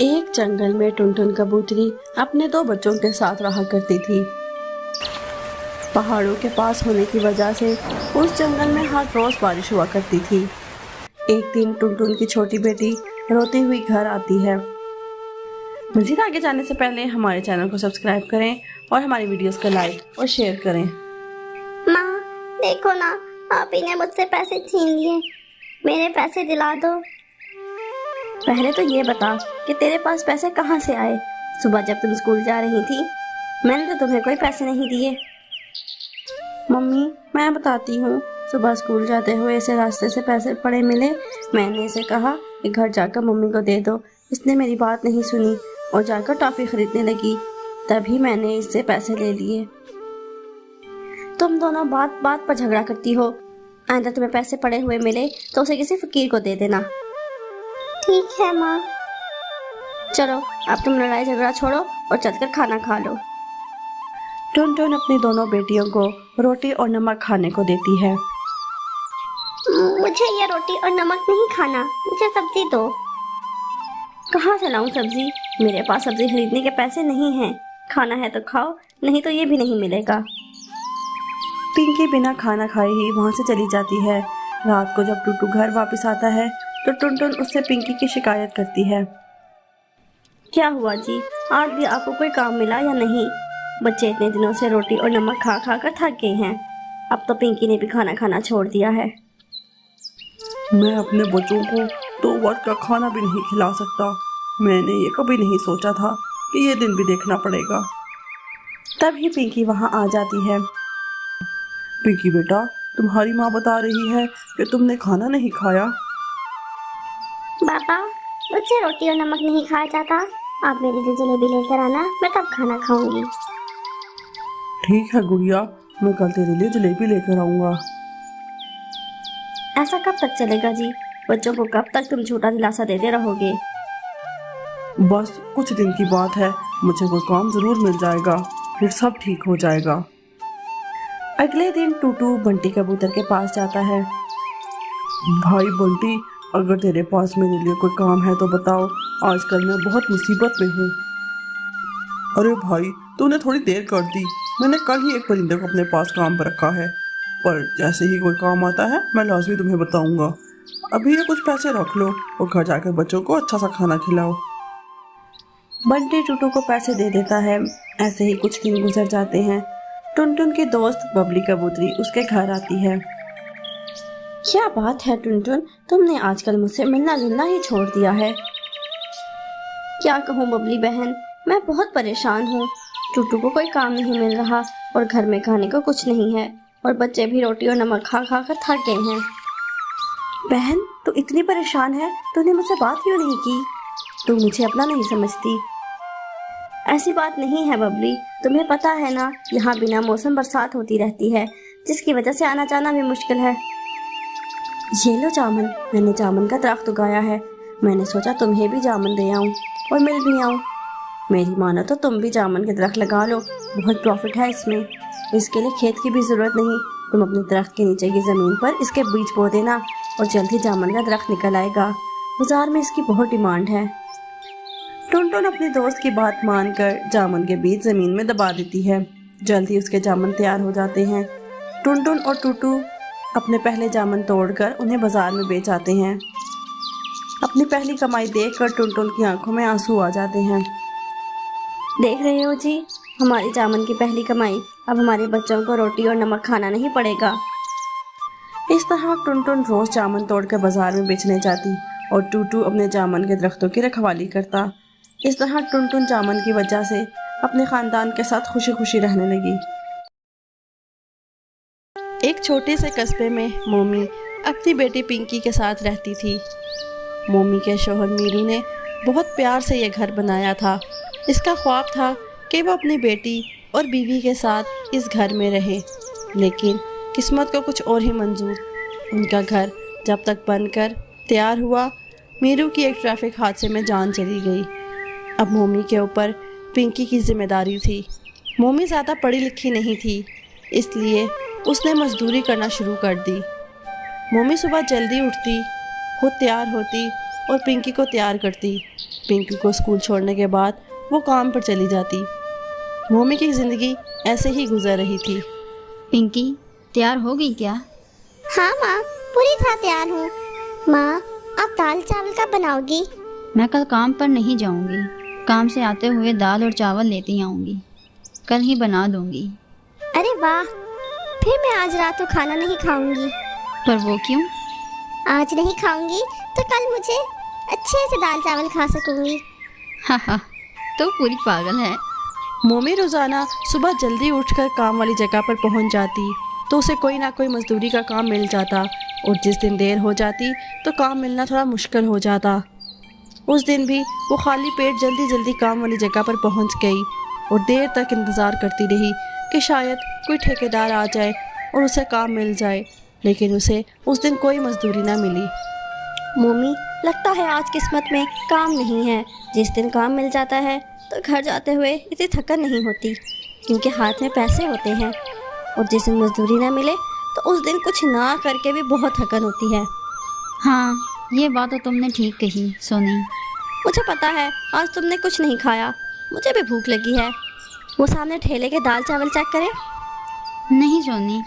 एक जंगल में टुनटुन कबूतरी अपने दो बच्चों के साथ रहा करती थी। पहाड़ों के पास होने की वजह से उस जंगल में हर रोज बारिश हुआ करती थी। एक दिन टुनटुन की छोटी बेटी रोती हुई घर आती है। मज़ीद आगे जाने से पहले हमारे चैनल को सब्सक्राइब करें और हमारी वीडियोस को लाइक और शेयर करें। माँ देखो ना, आप ही ने मुझसे पैसे छीन लिए, मेरे पैसे दिला दो। पहले तो ये बता कि तेरे पास पैसे कहाँ से आए। सुबह जब तुम स्कूल जा रही थी मैंने तो तुम्हें कोई पैसे नहीं दिए। मम्मी मैं बताती हूँ, सुबह स्कूल जाते हुए इसे रास्ते से पैसे पड़े मिले। मैंने इसे कहा कि घर जाकर मम्मी को दे दो। इसने मेरी बात नहीं सुनी और जाकर टॉफ़ी खरीदने लगी। तभी मैंने इससे पैसे ले लिए। तुम दोनों बात बात पर झगड़ा करती हो। आइंदा तुम्हें पैसे पड़े हुए मिले तो उसे किसी फकीर को दे देना। ठीक है माँ। चलो अब तुम लड़ाई झगड़ा छोड़ो और चलकर खाना खा लो। टुनटुन अपनी दोनों बेटियों को रोटी और नमक खाने को देती है। मुझे ये रोटी और नमक नहीं खाना, मुझे सब्जी दो। कहाँ से लाऊं सब्जी? मेरे पास सब्जी खरीदने के पैसे नहीं हैं। खाना है तो खाओ, नहीं तो ये भी नहीं मिलेगा। पिंकी बिना खाना खाए ही वहाँ से चली जाती है। रात को जब टूटू घर वापस आता है तो टुनटुन उससे पिंकी की शिकायत करती है। क्या हुआ जी, आज भी आपको कोई काम मिला या नहीं? बच्चे इतने दिनों से रोटी और नमक खा खा कर थक गए हैं। अब तो पिंकी ने भी खाना खाना छोड़ दिया है। मैं अपने बच्चों को 2 वक्त का खाना भी नहीं खिला सकता। मैंने ये कभी नहीं सोचा था कि ये दिन भी देखना पड़ेगा। तभी पिंकी वहाँ आ जाती है। पिंकी बेटा, तुम्हारी माँ बता रही है कि तुमने खाना नहीं खाया। पापा मुझसे रोटी और नमक नहीं खाया जाता, आप मेरे लिए जलेबी लेकर आना, मैं तब खाना खाऊंगी। ठीक है गुड़िया, मैं कल तेरे लिए जलेबी लेकर आऊँगा। ऐसा कब तक चलेगा जी? बच्चों को कब तक तुम झूठा दिलासा देते रहोगे? बस कुछ दिन की बात है, मुझे कोई काम जरूर मिल जाएगा, फिर सब ठीक हो जाएगा। अगले दिन टूटू बंटी कबूतर के पास जाता है। भाई बंटी, अगर तेरे पास मेरे लिए कोई काम है तो बताओ, आजकल मैं बहुत मुसीबत में हूँ। अरे भाई, तूने थोड़ी देर कर दी। मैंने कल ही एक परिंदे को अपने पास काम पर रखा है, पर जैसे ही कोई काम आता है मैं लाजमी तुम्हें बताऊंगा। अभी ये कुछ पैसे रख लो और घर जाकर बच्चों को अच्छा सा खाना खिलाओ। बंटी टूटू को पैसे दे देता है। ऐसे ही कुछ दिन गुजर जाते हैं। टुनटुन की दोस्त बबली कबूतरी उसके घर आती है। क्या बात है टुनटुन, तुमने आजकल मुझसे मिलना जुलना ही छोड़ दिया है। क्या कहूँ बबली बहन, मैं बहुत परेशान हूँ। टूटू को कोई काम नहीं मिल रहा और घर में खाने को कुछ नहीं है और बच्चे भी रोटी और नमक खा खा कर थक गए हैं। बहन, तू इतनी परेशान है, तूने मुझसे बात क्यों नहीं की? तू मुझे अपना नहीं समझती। ऐसी बात नहीं है बबली, तुम्हें पता है ना, यहाँ बिना मौसम बरसात होती रहती है, जिसकी वजह से आना जाना भी मुश्किल है। ये लो जामुन, मैंने जामुन का दरख्त उगाया है। मैंने सोचा तुम्हें भी जामुन दे आऊँ और मिल भी आऊँ। मेरी मानो तो तुम भी जामुन के दरख्त लगा लो, बहुत प्रॉफिट है इसमें। इसके लिए खेत की भी ज़रूरत नहीं, तुम अपने दरख्त के नीचे की ज़मीन पर इसके बीज बो देना और जल्द ही जामुन का दरख्त निकल आएगा। बाजार में इसकी बहुत डिमांड है। टुनटुन अपनी दोस्त की बात मानकर जामुन के बीज ज़मीन में दबा देती है। जल्द ही उसके जामुन तैयार हो जाते हैं। टुनटुन और टूटू अपने पहले जामुन तोड़कर उन्हें बाजार में बेच आते हैं। अपनी पहली कमाई देखकर टुनटुन की आंखों में आंसू आ जाते हैं। देख रहे हो जी, हमारी जामुन की पहली कमाई, अब हमारे बच्चों को रोटी और नमक खाना नहीं पड़ेगा। इस तरह टुनटुन रोज जामुन तोड़कर बाजार में बेचने जाती और टूटू अपने जामुन के दरख्तों की रखवाली करता। इस तरह टुनटुन जामुन की वजह से अपने खानदान के साथ खुशी खुशी रहने लगी। एक छोटे से कस्बे में मोमी अपनी बेटी पिंकी के साथ रहती थी। मोमी के शौहर मीरू ने बहुत प्यार से यह घर बनाया था। इसका ख्वाब था कि वो अपनी बेटी और बीवी के साथ इस घर में रहे, लेकिन किस्मत को कुछ और ही मंजूर। उनका घर जब तक बनकर तैयार हुआ, मीरू की एक ट्रैफिक हादसे में जान चली गई। अब मोमी के ऊपर पिंकी की जिम्मेदारी थी। मोमी ज़्यादा पढ़ी लिखी नहीं थी, इसलिए उसने मजदूरी करना शुरू कर दी। मोमी सुबह जल्दी उठती, खुद तैयार होती और पिंकी को तैयार करती। पिंकी को स्कूल छोड़ने के बाद वो काम पर चली जाती। मोमी की ज़िंदगी ऐसे ही गुजर रही थी। पिंकी तैयार हो गई क्या? हाँ माँ, पूरी तरह तैयार हूँ। माँ, आप दाल चावल कब बनाओगी? मैं कल काम पर नहीं जाऊंगी। काम से आते हुए दाल और चावल लेती आऊंगी। कल ही बना दूंगी। अरे वाह, फिर मैं आज रात को खाना नहीं खाऊंगी। पर वो क्यों? आज नहीं खाऊंगी तो कल मुझे अच्छे से दाल चावल खा सकूंगी। हा तो पूरी पागल है। मोमी रोज़ाना सुबह जल्दी उठकर काम वाली जगह पर पहुंच जाती तो उसे कोई ना कोई मजदूरी का काम मिल जाता, और जिस दिन देर हो जाती तो काम मिलना थोड़ा मुश्किल हो जाता। उस दिन भी वो खाली पेट जल्दी जल्दी काम वाली जगह पर पहुंच गई और देर तक इंतज़ार करती रही कि शायद कोई ठेकेदार आ जाए और उसे काम मिल जाए, लेकिन उसे उस दिन कोई मजदूरी ना मिली। मोमी, लगता है आज किस्मत में काम नहीं है। जिस दिन काम मिल जाता है तो घर जाते हुए इतनी थकन नहीं होती, क्योंकि हाथ में पैसे होते हैं, और जिस दिन मजदूरी ना मिले तो उस दिन कुछ ना करके भी बहुत थकन होती है। हाँ, ये बात तो तुमने ठीक कही सोनी। मुझे पता है आज तुमने कुछ नहीं खाया, मुझे भी भूख लगी है। वो सामने ठेले के दाल चावल चेक करें। नहीं सोनी,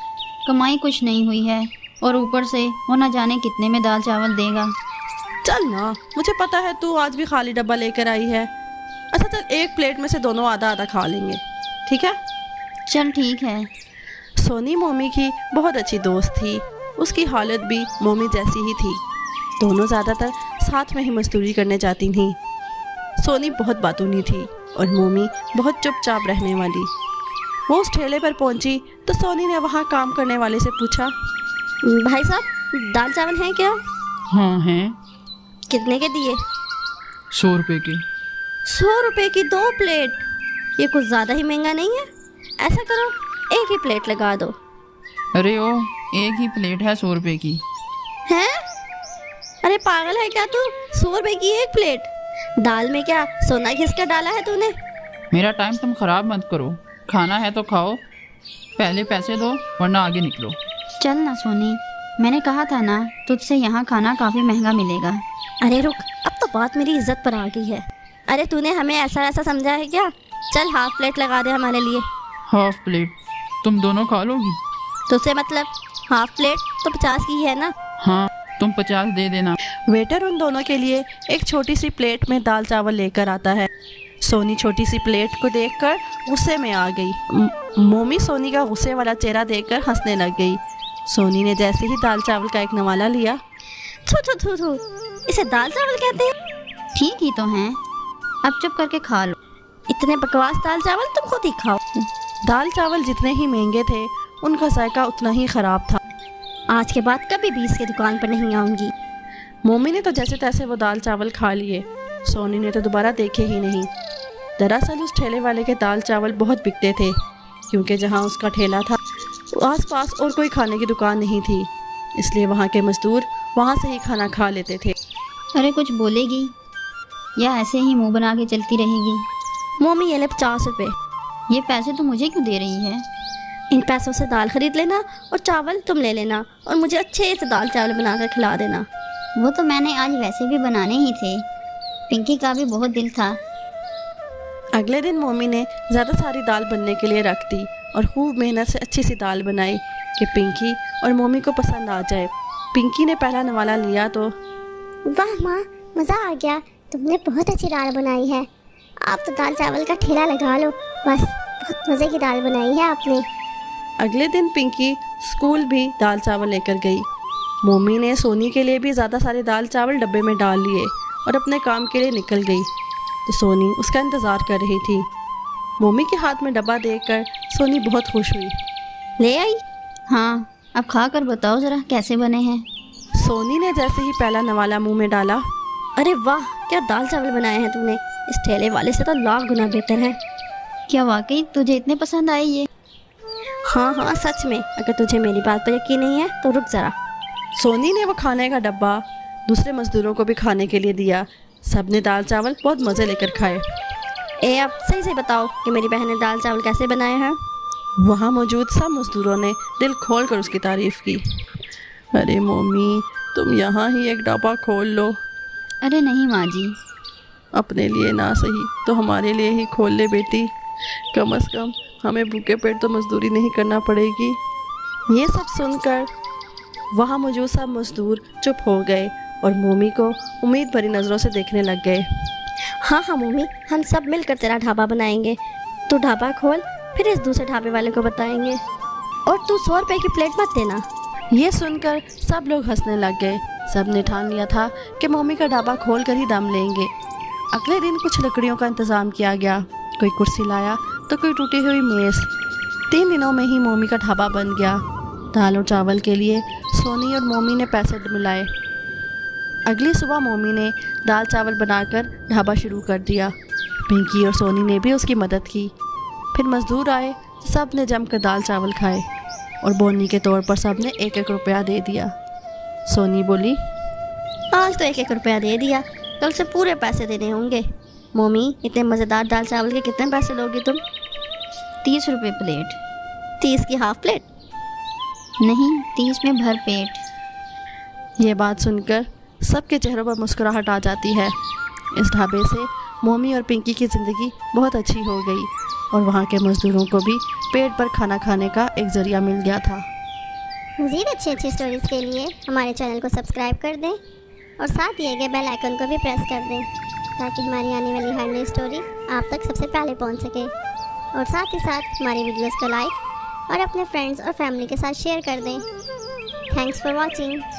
कमाई कुछ नहीं हुई है और ऊपर से वो न जाने कितने में दाल चावल देगा। चल ना, मुझे पता है तू आज भी खाली डब्बा लेकर आई है। अच्छा चल, एक प्लेट में से दोनों आधा आधा खा लेंगे, ठीक है? चल ठीक है। सोनी मोमी की बहुत अच्छी दोस्त थी। उसकी हालत भी मोमी जैसी ही थी। दोनों ज़्यादातर साथ में ही मजदूरी करने जाती थीं। सोनी बहुत बातूनी थी और मोमी बहुत चुपचाप रहने वाली। वो उस ठेले पर पहुंची तो सोनी ने वहाँ काम करने वाले से पूछा, भाई साहब, दाल चावल हैं क्या? हाँ हैं। कितने के दिए? 100 रुपये की। 100 रुपये की 2 प्लेट? ये कुछ ज़्यादा ही महंगा नहीं है? ऐसा करो, एक ही प्लेट लगा दो। अरे ओ, एक ही प्लेट है 100 रुपये की। हैं? अरे पागल है क्या तू? 100 रुपये की एक प्लेट? दाल में क्या सोना घिस कर डाला है तूने? मेरा टाइम तुम ख़राब मत करो। खाना है तो खाओ, पहले पैसे दो वरना आगे निकलो। चल ना सोनी, मैंने कहा था ना तुझसे यहाँ खाना काफ़ी महंगा मिलेगा। अरे रुक, अब तो बात मेरी इज्जत पर आ गई है। अरे तूने हमें ऐसा समझा है क्या? चल हाफ प्लेट लगा दे हमारे लिए। हाफ प्लेट तुम दोनों खा लोगी? तुझसे मतलब हाफ प्लेट तो 50 की है ना? हाँ, तुम 50 दे देना। वेटर उन दोनों के लिए एक छोटी सी प्लेट में दाल चावल लेकर आता है। सोनी छोटी सी प्लेट को देखकर गुस्से में आ गई। मोमी सोनी का गुस्से वाला चेहरा देखकर हंसने लग गई। सोनी ने जैसे ही दाल चावल का एक नवाला लिया, थू, इसे दाल चावल कहते हैं? ठीक ही तो हैं, अब चुप करके खा लो। इतने बकवास दाल चावल तुम खुद ही खाओ। दाल चावल जितने ही महंगे थे उनका जायका उतना ही ख़राब था। आज के बाद कभी भी इसकी दुकान पर नहीं आऊँगी। मोमी ने तो जैसे तैसे वो दाल चावल खा लिए। सोनी ने तो दोबारा देखे ही नहीं। दरअसल उस ठेले वाले के दाल चावल बहुत बिकते थे, क्योंकि जहाँ उसका ठेला था आसपास और कोई खाने की दुकान नहीं थी, इसलिए वहाँ के मजदूर वहाँ से ही खाना खा लेते थे। अरे कुछ बोलेगी या ऐसे ही मुंह बना के चलती रहेगी? मोमी, ये ले 50 रुपये। ये पैसे तो मुझे क्यों दे रही है? इन पैसों से दाल खरीद लेना और चावल तुम ले लेना, और मुझे अच्छे से दाल चावल बनाकर खिला देना। वो तो मैंने आज वैसे भी बनाने ही थे, पिंकी का भी बहुत दिल था। अगले दिन मोमी ने ज़्यादा सारी दाल बनने के लिए रख दी और खूब मेहनत से अच्छी सी दाल बनाई कि पिंकी और मोमी को पसंद आ जाए। पिंकी ने पहला नवाला लिया तो, वाह माँ, मज़ा आ गया, तुमने बहुत अच्छी दाल बनाई है। आप तो दाल चावल का ठेला लगा लो, बस बहुत मज़े की दाल बनाई है आपने। अगले दिन पिंकी स्कूल भी दाल चावल लेकर गई। मोमी ने सोनी के लिए भी ज़्यादा सारे दाल चावल डब्बे में डाल लिए और अपने काम के लिए निकल गई, तो सोनी उसका इंतज़ार कर रही थी। मोमी के हाथ में डब्बा देखकर सोनी बहुत खुश हुई। ले आई? हाँ, अब खा कर बताओ ज़रा कैसे बने हैं। सोनी ने जैसे ही पहला नवाला मुंह में डाला, अरे वाह, क्या दाल चावल बनाए हैं तूने। इस ठेले वाले से तो लाख गुना बेहतर है। क्या वाकई तुझे इतने पसंद आए ये? हाँ, सच में। अगर तुझे मेरी बात पर यकीन नहीं है तो रुक ज़रा। सोनी ने वो खाने का डब्बा दूसरे मजदूरों को भी खाने के लिए दिया। सबने दाल चावल बहुत मज़े लेकर खाए। अब सही से बताओ कि मेरी बहन ने दाल चावल कैसे बनाए हैं? वहाँ मौजूद सब मजदूरों ने दिल खोल कर उसकी तारीफ़ की। अरे मम्मी, तुम यहाँ ही एक डब्बा खोल लो। अरे नहीं माँ जी, अपने लिए ना सही तो हमारे लिए ही खोल ले बेटी। कम से कम हमें भूखे पेट तो मजदूरी नहीं करना पड़ेगी। ये सब सुनकर वहाँ मौजूद सब मजदूर चुप हो गए और मोमी को उम्मीद भरी नज़रों से देखने लग गए। हाँ हाँ मोमी, हम सब मिलकर तेरा ढाबा बनाएंगे। तू ढाबा खोल, फिर इस दूसरे ढाबे वाले को बताएंगे। और तू 100 रुपये की प्लेट मत देना। ये सुनकर सब लोग हंसने लग गए। सब ने ठान लिया था कि मोमी का ढाबा खोल कर ही दम लेंगे। अगले दिन कुछ लकड़ियों का इंतज़ाम किया गया। कोई कुर्सी लाया तो कोई टूटी हुई मेज़। 3 दिनों में ही मोमी का ढाबा बन गया। दाल और चावल के लिए सोनी और मोमी ने पैसे मिलाए। अगली सुबह मोमी ने दाल चावल बनाकर ढाबा शुरू कर दिया। पिंकी और सोनी ने भी उसकी मदद की। फिर मज़दूर आए, सब ने जमकर दाल चावल खाए और बोनी के तौर पर सब ने 1-1 रुपया दे दिया। सोनी बोली, आज तो 1-1 रुपया दे दिया, कल से पूरे पैसे देने होंगे। मोमी, इतने मज़ेदार दाल चावल के कितने पैसे लोगी तुम? 30 रुपये प्लेट। 30 की हाफ प्लेट? नहीं, 30 में भर पेट। ये बात सुनकर सबके चेहरों पर मुस्कुराहट आ जाती है। इस ढाबे से मोमी और पिंकी की ज़िंदगी बहुत अच्छी हो गई और वहाँ के मज़दूरों को भी पेट भर खाना खाने का एक ज़रिया मिल गया था। मज़ीद अच्छी स्टोरीज़ के लिए हमारे चैनल को सब्सक्राइब कर दें और साथ दिए गए बेल आइकन को भी प्रेस कर दें ताकि हमारी आने वाली हर नई स्टोरी आप तक सबसे पहले पहुंच सके। और साथ ही साथ हमारी वीडियोस को लाइक और अपने फ्रेंड्स और फैमिली के साथ शेयर कर दें। Thanks for watching.